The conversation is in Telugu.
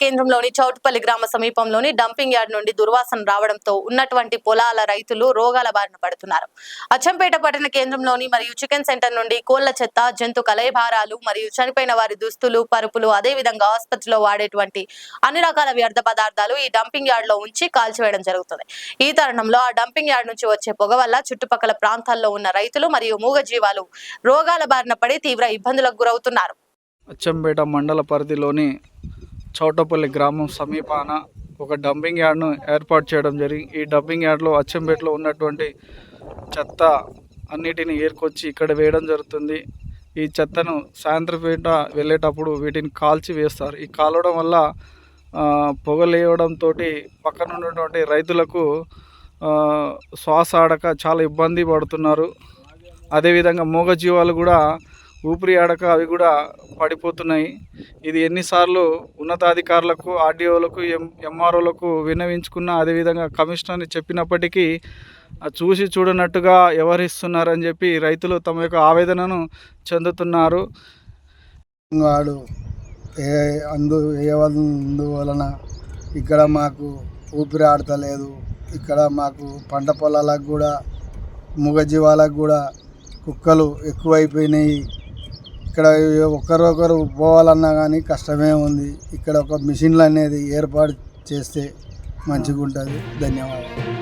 కేంద్రంలోని చౌటుపల్లి గ్రామ సమీపంలోని డంపింగ్ యార్డ్ నుండి దుర్వాసన రావడంతో ఉన్నటువంటి పొలాల రైతులు రోగాల బారిన పడుతున్నారు. అచ్చంపేట పట్టణ కేంద్రంలోని మరియు చికెన్ సెంటర్ నుండి కోళ్ల చెత్త, జంతు కళేభారాలు మరియు చనిపోయిన వారి దుస్తులు, పరుపులు, అదేవిధంగా ఆసుపత్రిలో వాడేటువంటి అన్ని రకాల వ్యర్థ పదార్థాలు ఈ డంపింగ్ యార్డ్ లో ఉంచి కాల్చివేయడం జరుగుతుంది. ఈ తరుణంలో ఆ డంపింగ్ యార్డ్ నుంచి వచ్చే పొగ వల్ల చుట్టుపక్కల ప్రాంతాల్లో ఉన్న రైతులు మరియు మూగజీవాలు రోగాల బారిన పడి తీవ్ర ఇబ్బందులకు గురవుతున్నారు. అచ్చంపేట మండల పరిధిలోని చౌటపల్లి గ్రామం సమీపాన ఒక డంపింగ్ యార్డ్ను ఏర్పాటు చేయడం జరిగింది. ఈ డంపింగ్ యార్డ్లో అచ్చంపేటలో ఉన్నటువంటి చెత్త అన్నిటిని ఏర్కొచ్చి ఇక్కడ వేయడం జరుగుతుంది. ఈ చెత్తను సాయంత్రం పూట వెళ్ళేటప్పుడు వీటిని కాల్చి వేస్తారు. ఈ కాలవడం వల్ల పొగలేయడంతో పక్కన ఉన్నటువంటి రైతులకు శ్వాస ఆడక చాలా ఇబ్బంది పడుతున్నారు. అదేవిధంగా మూగజీవాలు కూడా ఊపిరి ఆడక అవి కూడా పడిపోతున్నాయి. ఇది ఎన్నిసార్లు ఉన్నతాధికారులకు, ఆర్డీఓలకు, ఎంఆర్ఓలకు విన్నవించుకున్నా, అదేవిధంగా కమిషనర్ని చెప్పినప్పటికీ చూసి చూడనట్టుగా వ్యవహరిస్తున్నారని చెప్పి రైతులు తమ యొక్క ఆవేదనను చెందుతున్నారు. వాడు అందువలన ఇక్కడ మాకు ఊపిరి ఆడతలేదు. ఇక్కడ మాకు పంట పొలాలకు కూడా, మూగజీవాలకు కూడా కుక్కలు ఎక్కువైపోయినాయి. ఇక్కడ ఒకరొకరు పోవాలన్నా కానీ కష్టమే ఉంది. ఇక్కడ ఒక మిషన్లు అనేది ఏర్పాటు చేస్తే మంచిగా ఉంటుంది. ధన్యవాదాలు.